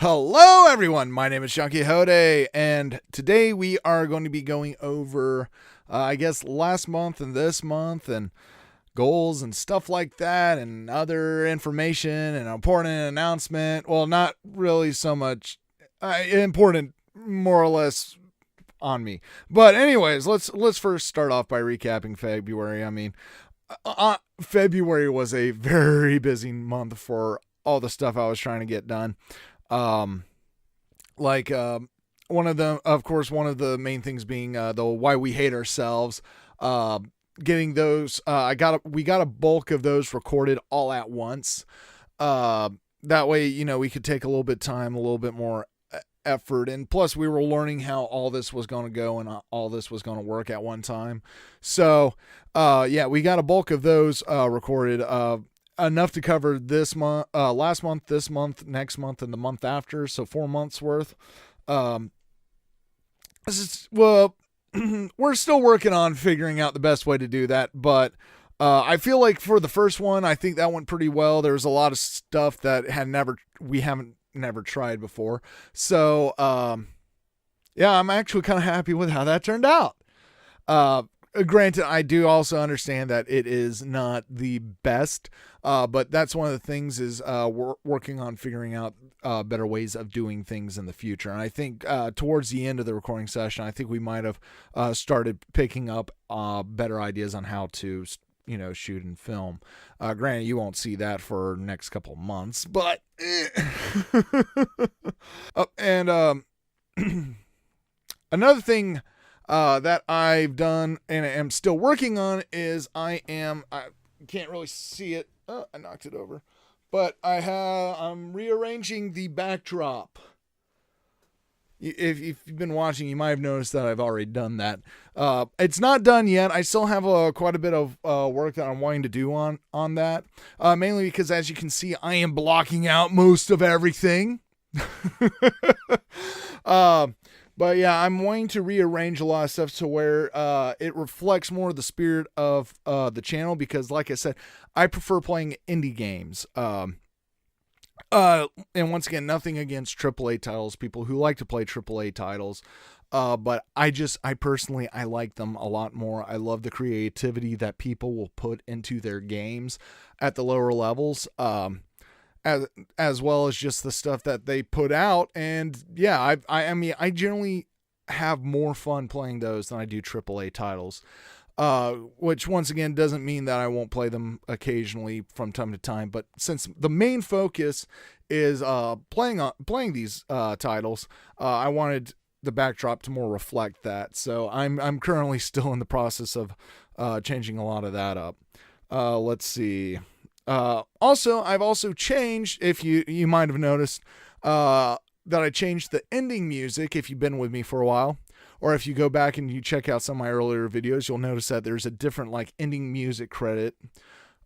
Hello everyone, my name is Shanky Hode, and today we are going to be going over, last month and this month, and goals and stuff like that, and other information and an important announcement. Well, not really so much important, more or less on me. But anyways, let's first start off by recapping February. February was a very busy month for all the stuff I was trying to get done. Um, one of the main things being the why we hate ourselves. Getting those, we got a bulk of those recorded all at once. That way, we could take a little bit of time, a little bit more effort, and plus we were learning how all this was going to go and all this was going to work at one time. So, we got a bulk of those recorded. Enough to cover this month, last month, this month, next month, and the month after. So 4 months worth. We're still working on figuring out the best way to do that. But I feel like for the first one, I think that went pretty well. There was a lot of stuff that we haven't never tried before. So I'm actually kind of happy with how that turned out. Granted, I do also understand that it is not the best, but that's one of the things is we're working on figuring out better ways of doing things in the future. And I think towards the end of the recording session, I think we might have started picking up better ideas on how to, shoot and film. Granted, you won't see that for next couple of months, but another thing that I've done and am still working on is I can't really see it. Oh, I knocked it over. But I'm rearranging the backdrop. If you've been watching, you might have noticed that I've already done that. It's not done yet. I still have quite a bit of work that I'm wanting to do on that. Mainly because, as you can see, I am blocking out most of everything. But yeah, I'm wanting to rearrange a lot of stuff to where it reflects more of the spirit of the channel because, like I said, I prefer playing indie games. And once again, nothing against AAA titles, people who like to play AAA titles. But I personally like them a lot more. I love the creativity that people will put into their games at the lower levels. As well as just the stuff that they put out. And yeah, I generally have more fun playing those than I do AAA titles, which once again doesn't mean that I won't play them occasionally from time to time. But since the main focus is playing these titles, I wanted the backdrop to more reflect that. So I'm currently still in the process of changing a lot of that up. Let's see. Also, I've also changed, if you might have noticed, that I changed the ending music if you've been with me for a while. Or if you go back and you check out some of my earlier videos, you'll notice that there's a different ending music credit.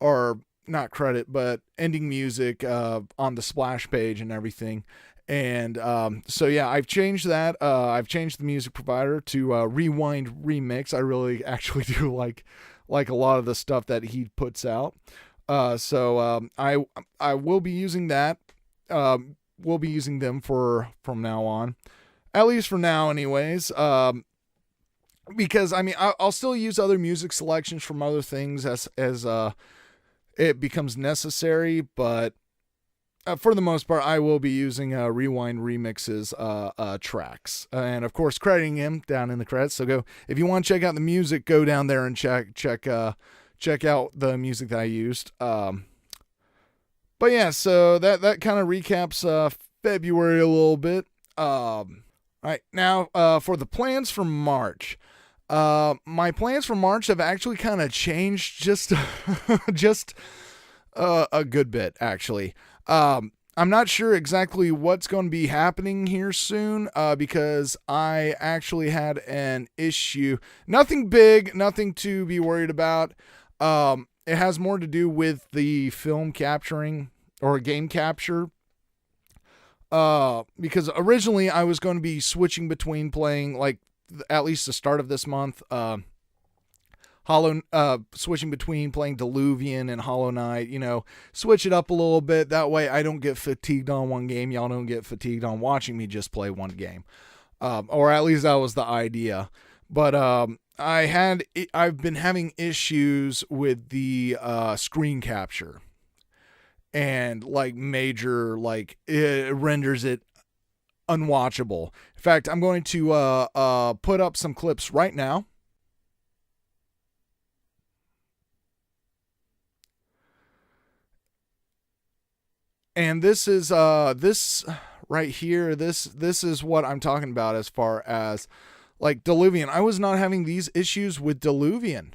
Or not credit, but ending music on the splash page and everything. And so yeah, I've changed that. I've changed the music provider to Rewind Remix. I really actually do like a lot of the stuff that he puts out. So I will be using that. We'll be using them from now on, at least for now, anyways. Because I'll still use other music selections from other things as it becomes necessary, but for the most part, I will be using Rewind Remix's tracks, and of course, crediting him down in the credits. So if you want to check out the music, go down there and check out the music that I used. But yeah, so that kind of recaps February a little bit. All right, now for the plans for March. My plans for March have actually kind of changed just a good bit, actually. I'm not sure exactly what's going to be happening here soon because I actually had an issue. Nothing big, nothing to be worried about. It has more to do with the film capturing or game capture. Because originally I was going to be switching between playing at least the start of this month, switching between playing Diluvian and Hollow Knight, switch it up a little bit. That way I don't get fatigued on one game. Y'all don't get fatigued on watching me just play one game. Or at least that was the idea. But I've been having issues with the screen capture, and like major, like it renders it unwatchable. In fact, I'm going to put up some clips right now. And this is this right here. This is what I'm talking about as far as like Diluvian. I was not having these issues with Diluvian,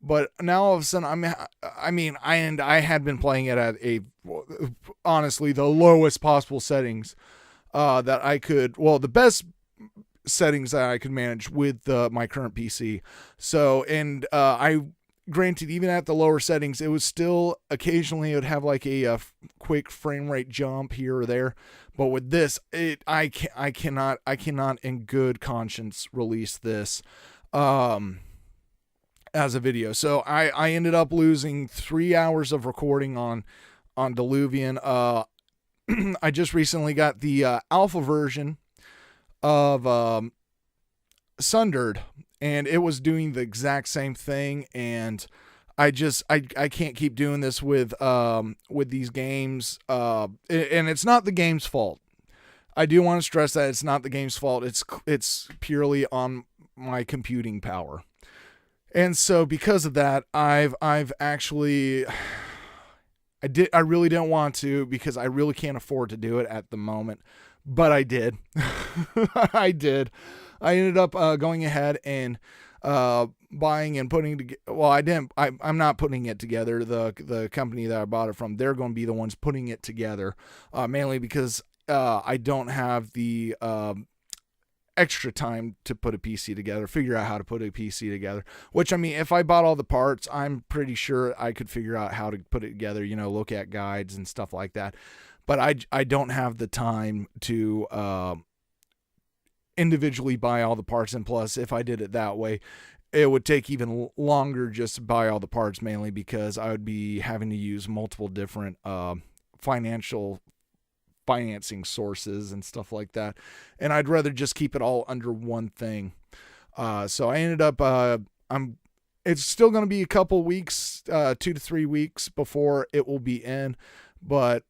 but now all of a sudden I had been playing it at honestly the lowest possible settings that I could. Well, the best settings that I could manage with my current PC. So, and granted, even at the lower settings, it was still occasionally it would have like a quick frame rate jump here or there. But with this, I cannot in good conscience release this as a video. So I ended up losing 3 hours of recording on Diluvian. I just recently got the alpha version of Sundered, and it was doing the exact same thing, and I can't keep doing this with these games, and it's not the game's fault. I do want to stress that it's not the game's fault. It's purely on my computing power. And so because of that, I've actually I really didn't want to, because I really can't afford to do it at the moment, but I did. I did. I ended up going ahead and buying and putting together. Well, I didn't. I'm not putting it together. The company that I bought it from, they're going to be the ones putting it together, mainly because I don't have the extra time to put a PC together, figure out how to put a PC together. Which, I mean, if I bought all the parts, I'm pretty sure I could figure out how to put it together. Look at guides and stuff like that. But I don't have the time to individually buy all the parts, and plus if I did it that way, it would take even longer just to buy all the parts, mainly because I would be having to use multiple different financing sources and stuff like that, and I'd rather just keep it all under one thing. So I ended up it's still going to be a couple weeks, 2 to 3 weeks before it will be in, but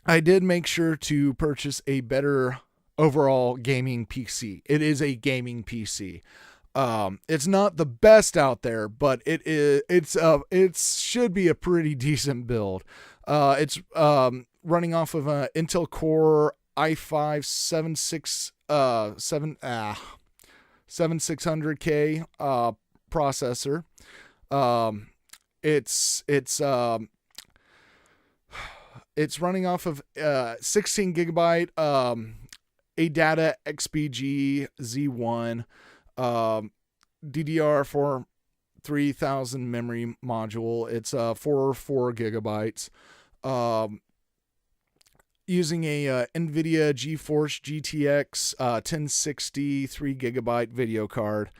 I did make sure to purchase a better overall gaming PC. It is a gaming PC. It's not the best out there, but it should be a pretty decent build. It's running off of an Intel Core i5 7600K processor. It's running off of 16 gigabyte ADATA XPG Z1 DDR4 3000 memory module. It's 4 gigabytes. Using a NVIDIA GeForce GTX 1060 3 gigabyte video card.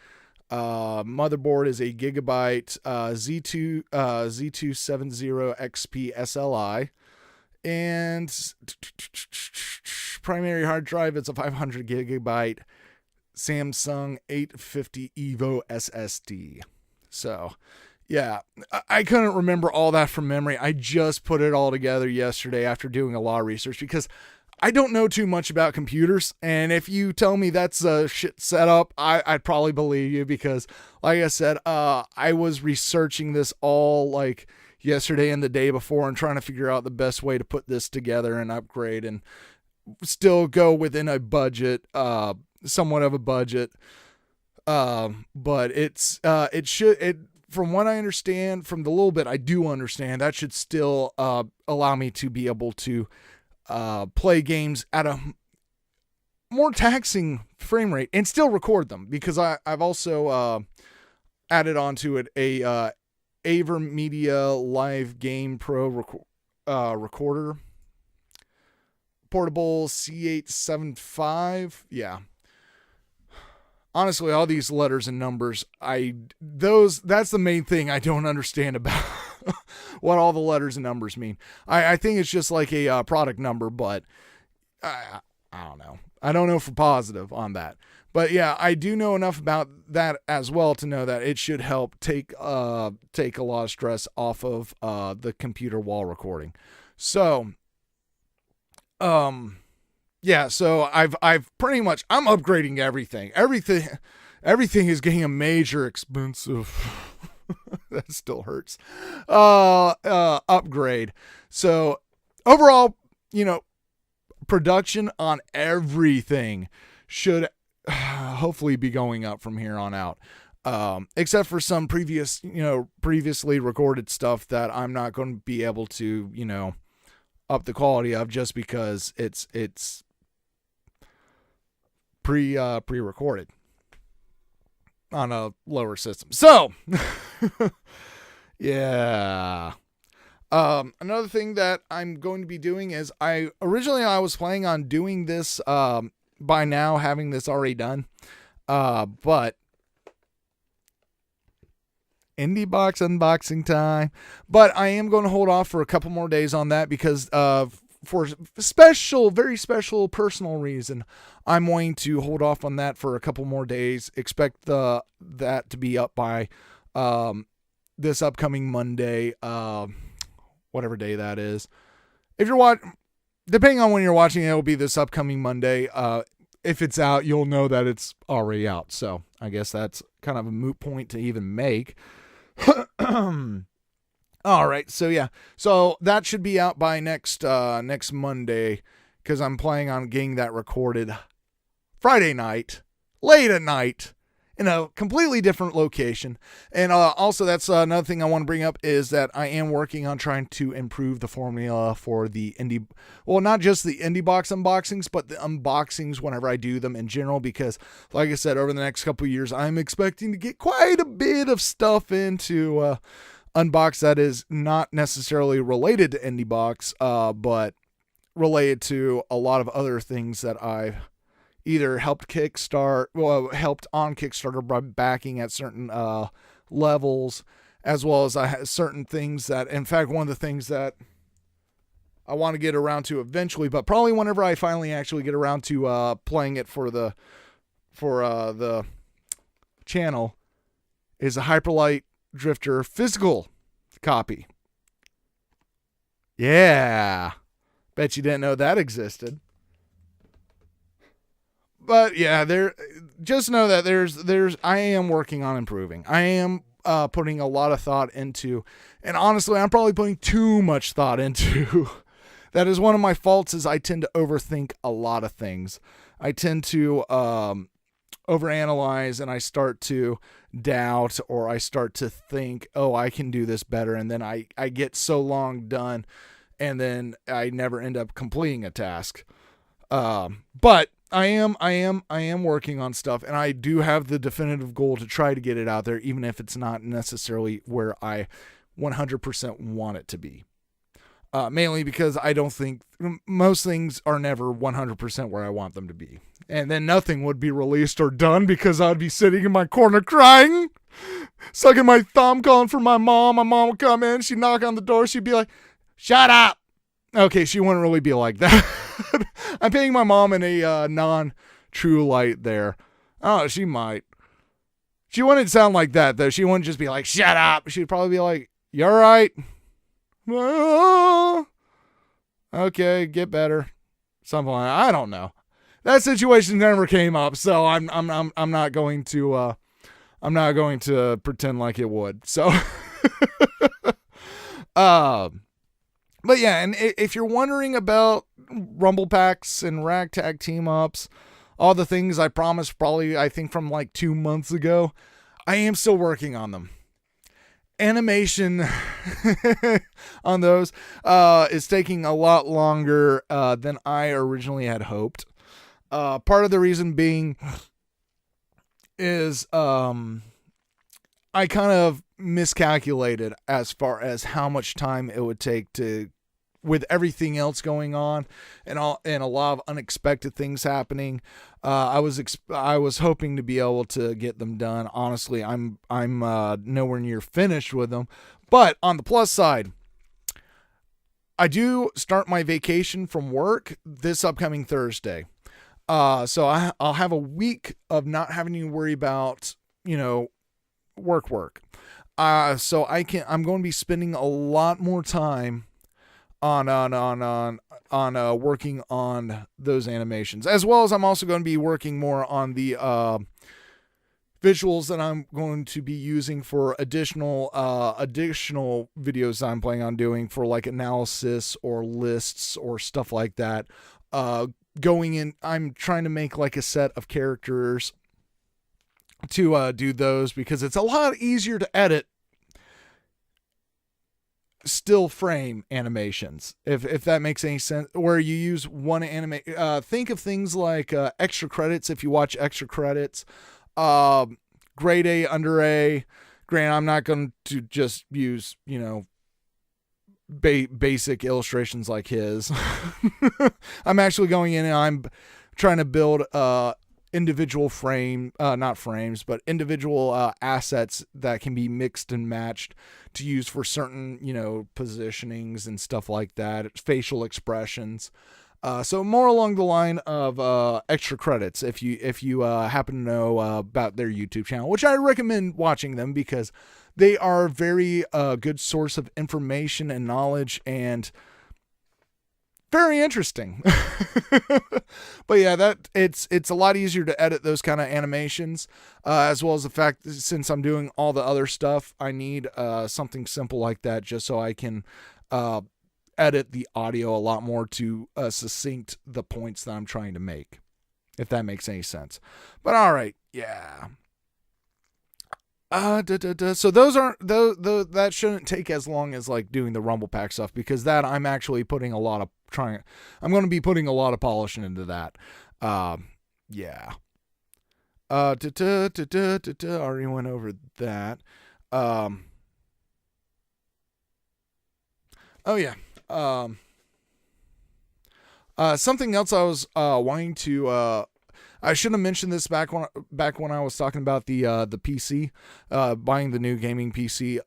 Motherboard is a Gigabyte Z270 XP SLI. And primary hard drive, it's a 500 gigabyte Samsung 850 EVO SSD. So, yeah, I couldn't remember all that from memory. I just put it all together yesterday after doing a lot of research, because I don't know too much about computers. And if you tell me that's a shit setup, I'd probably believe you, because like I said, I was researching this all like yesterday and the day before, and trying to figure out the best way to put this together and upgrade and still go within a budget, somewhat of a budget. But from what I understand, from the little bit I do understand, that should still allow me to be able to play games at a more taxing frame rate and still record them, because I've also added onto it a AverMedia Live Game Pro recorder, portable C875. Yeah. honestly, all these letters and numbers, that's the main thing I don't understand about what all the letters and numbers mean. I think it's just like a product number, but I don't know. I don't know for positive on that. But yeah, I do know enough about that as well to know that it should help take a lot of stress off of the computer while recording. So, yeah, so I've pretty much, I'm upgrading everything. Everything is getting a major expensive. That still hurts. Upgrade. So overall, production on everything should hopefully be going up from here on out. Except for some previously recorded stuff that I'm not going to be able to, up the quality of, just because it's pre-recorded on a lower system. So, yeah. Another thing that I'm going to be doing is I was planning on doing this by now, having this already done, but indie box unboxing time. But I am going to hold off for a couple more days on that because for very special personal reason, I'm going to hold off on that for a couple more days. Expect that to be up by this upcoming Monday, whatever day that is. If you're depending on when you're watching, it will be this upcoming Monday. If it's out, you'll know that it's already out. So I guess that's kind of a moot point to even make. All right. So yeah. So that should be out by next Monday, because I'm planning on getting that recorded Friday night, late at night, in a completely different location. And also, that's another thing I want to bring up, is that I am working on trying to improve the formula for the indie, well, not just the indie box unboxings, but the unboxings whenever I do them in general, because like I said, over the next couple of years, I'm expecting to get quite a bit of stuff into unbox that is not necessarily related to indie box, but related to a lot of other things that I've either helped on Kickstarter by backing at certain levels, as well as certain things that, in fact, one of the things that I want to get around to eventually, but probably whenever I finally actually get around to playing it for the channel, is a Hyperlight Drifter physical copy. Yeah, bet you didn't know that existed. But yeah, just know that I am working on improving. I am putting a lot of thought into, and honestly, I'm probably putting too much thought into. That is one of my faults, is I tend to overthink a lot of things. I tend to overanalyze, and I start to doubt, or I start to think, oh, I can do this better. And then I get so long done, and then I never end up completing a task. But I am working on stuff, and I do have the definitive goal to try to get it out there, even if it's not necessarily where I 100% want it to be. Mainly because I don't think most things are never 100% where I want them to be. And then nothing would be released or done because I'd be sitting in my corner crying, sucking my thumb, calling for my mom. My mom would come in, she'd knock on the door, she'd be like, "Shut up." Okay, she wouldn't really be like that. I'm painting my mom in a non-true light there. Oh, she might. She wouldn't sound like that, though. She wouldn't just be like, "Shut up." She'd probably be like, "You all right?" Oh, okay, get better. Something like that. I don't know. That situation never came up, so I'm not going to pretend like it would. So, but yeah, and if you're wondering about Rumble Packs and Ragtag Team Ups, all the things I promised probably, I think, from like 2 months ago, I am still working on them. Animation on those is taking a lot longer than I originally had hoped. Part of the reason being is I kind of miscalculated as far as how much time it would take to with everything else going on and a lot of unexpected things happening, I was hoping to be able to get them done. Honestly, I'm nowhere near finished with them. But on the plus side, I do start my vacation from work this upcoming Thursday. So I'll have a week of not having to worry about, work. So I'm going to be spending a lot more time on working on those animations, as well as I'm also going to be working more on the visuals that I'm going to be using for additional videos I'm planning on doing for like analysis or lists or stuff like that. Going in, I'm trying to make like a set of characters to do those, because it's a lot easier to edit still frame animations, if that makes any sense, where you use one think of things like extra credits. If you watch extra credits, grade A, under A. Granted, I'm not going to just use basic illustrations like his. I'm actually going in and I'm trying to build individual not frames, but individual assets that can be mixed and matched to use for certain, positionings and stuff like that, facial expressions. So more along the line of extra credits, if you happen to know about their YouTube channel, which I recommend watching them because they are a very good source of information and knowledge, and very interesting. But yeah, it's a lot easier to edit those kind of animations, as well as the fact that since I'm doing all the other stuff, I need something simple like that just so I can edit the audio a lot more to succinct the points that I'm trying to make, if that makes any sense. But all right, yeah. So those aren't that shouldn't take as long as like doing the Rumble Pack stuff, because that I'm actually putting I'm going to be putting a lot of polish into that. Yeah. Already went over that. Oh yeah. Something else I was wanting to I should have mentioned this back when I was talking about the PC, buying the new gaming PC.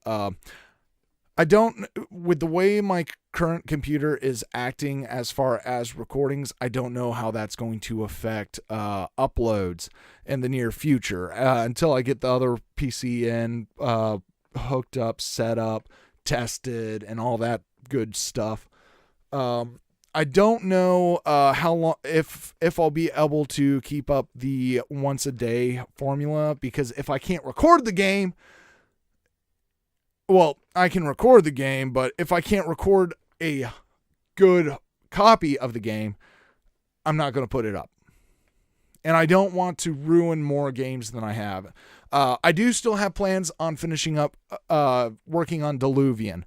With the way my current computer is acting as far as recordings, I don't know how that's going to affect uploads in the near future until I get the other PC in, hooked up, set up, tested, and all that good stuff. I don't know how long, if I'll be able to keep up the once a day formula, because if I can't record the game, well, I can record the game, but if I can't record a good copy of the game, I'm not going to put it up. And I don't want to ruin more games than I have. I do still have plans on finishing up working on Diluvian.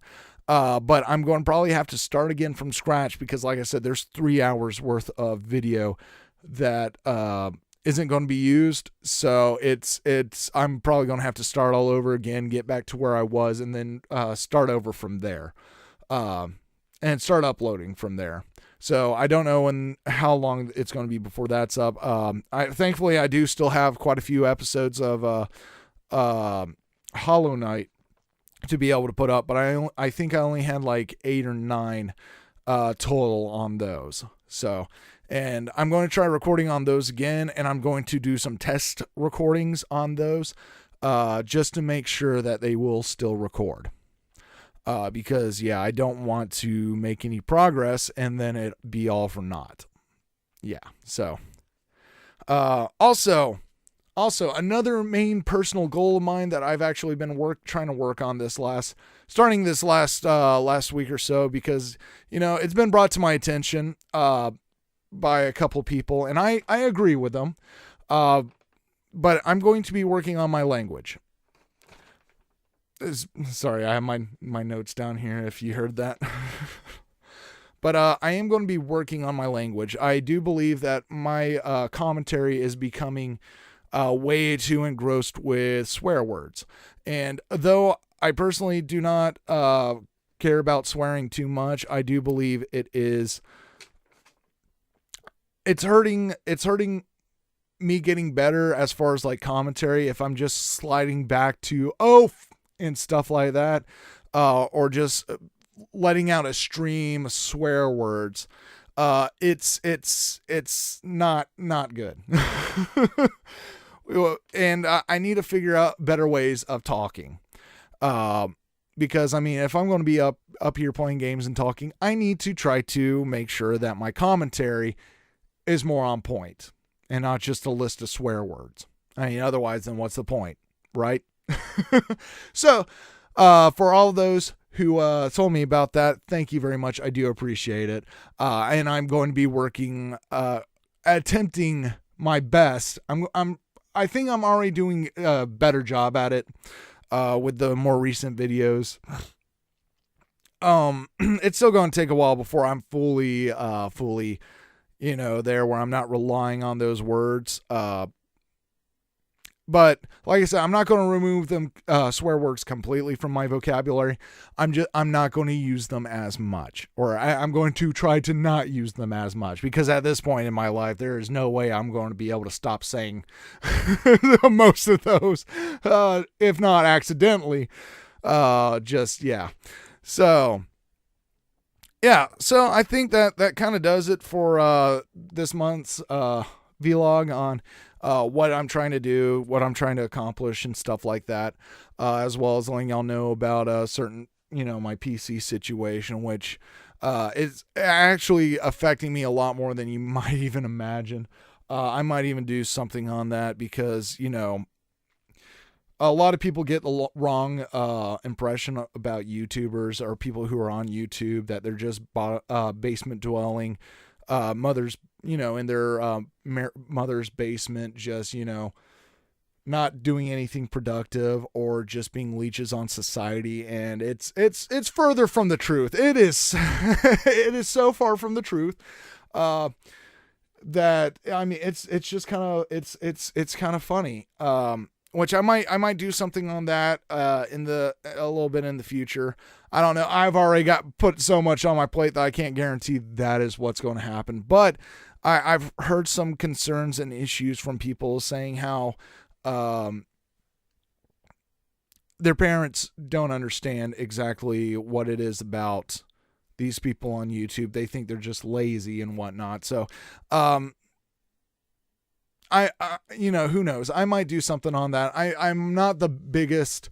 But I'm going to probably have to start again from scratch, because like I said, there's 3 hours worth of video that isn't going to be used. So I'm probably going to have to start all over again, get back to where I was, and then start over from there, and start uploading from there. So I don't know how long it's going to be before that's up. Thankfully I do still have quite a few episodes of Hollow Knight to be able to put up, but I think I only had like 8 or 9 total on those. So, and I'm going to try recording on those again, and I'm going to do some test recordings on those just to make sure that they will still record. Because yeah, I don't want to make any progress and then it be all for naught. Yeah. So, also another main personal goal of mine that I've actually been trying to work on starting this last week or so, because, it's been brought to my attention, by a couple people, and I agree with them. But I'm going to be working on my language. Sorry, I have my notes down here if you heard that. But I am going to be working on my language. I do believe that my commentary is becoming way too engrossed with swear words. And though I personally do not care about swearing too much. I do believe it's hurting me getting better as far as like commentary. If I'm just sliding back to "oaf" and stuff like that, or just letting out a stream of swear words, it's not good. And I need to figure out better ways of talking. Because I mean, if I'm going to be up here playing games and talking, I need to try to make sure that my commentary is more on point and not just a list of swear words. I mean, otherwise, then what's the point, right? So, for all of those who told me about that, thank you very much. I do appreciate it. And I'm going to be working, attempting my best. I think I'm already doing a better job at it. With the more recent videos. It's still going to take a while before I'm fully, there where I'm not relying on those words. But like I said, I'm not going to remove them, swear words completely from my vocabulary. I'm not going to use them as much, or I'm going to try to not use them as much, because at this point in my life, there is no way I'm going to be able to stop saying most of those, if not accidentally. So, yeah. So I think that kind of does it for, this month's, vlog on, what I'm trying to do, what I'm trying to accomplish and stuff like that, as well as letting y'all know about certain, my PC situation, which is actually affecting me a lot more than you might even imagine. I might even do something on that because, a lot of people get the wrong impression about YouTubers or people who are on YouTube, that they're just basement dwelling mothers, in their mother's basement, just, not doing anything productive or just being leeches on society. And it's further from the truth. It is, it is so far from the truth, that, I mean, it's just kind of, it's kind of funny. Which I might do something on that, a little bit in the future. I don't know. I've already put so much on my plate that I can't guarantee that is what's going to happen. But I've heard some concerns and issues from people saying how, their parents don't understand exactly what it is about these people on YouTube. They think they're just lazy and whatnot. So, who knows? I might do something on that. I'm not the biggest.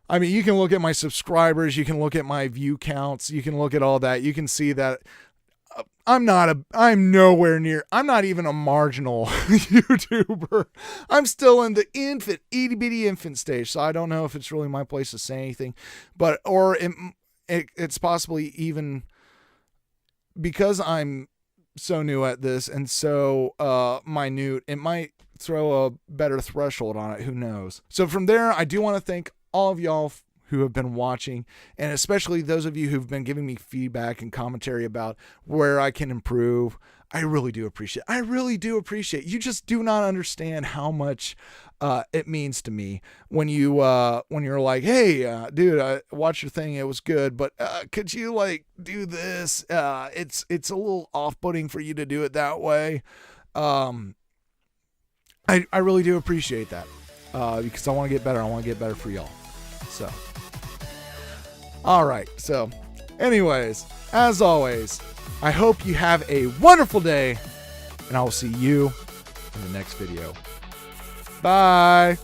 I mean, you can look at my subscribers, you can look at my view counts, you can look at all that. You can see that I'm nowhere near, I'm not even a marginal YouTuber. I'm still in the itty bitty infant stage. So I don't know if it's really my place to say anything, but, or it's possibly even because I'm so new at this and so minute, it might throw a better threshold on it. Who knows? So from there, I do want to thank all of y'all who have been watching, and especially those of you who've been giving me feedback and commentary about where I can improve. I really do appreciate it. I really do appreciate it. You just do not understand how much it means to me when you're like, hey, dude, I watched your thing. It was good, but could you like do this? It's a little off-putting for you to do it that way. I really do appreciate that because I want to get better. I want to get better for y'all. So, all right. So, anyways, as always, I hope you have a wonderful day, and I will see you in the next video. Bye.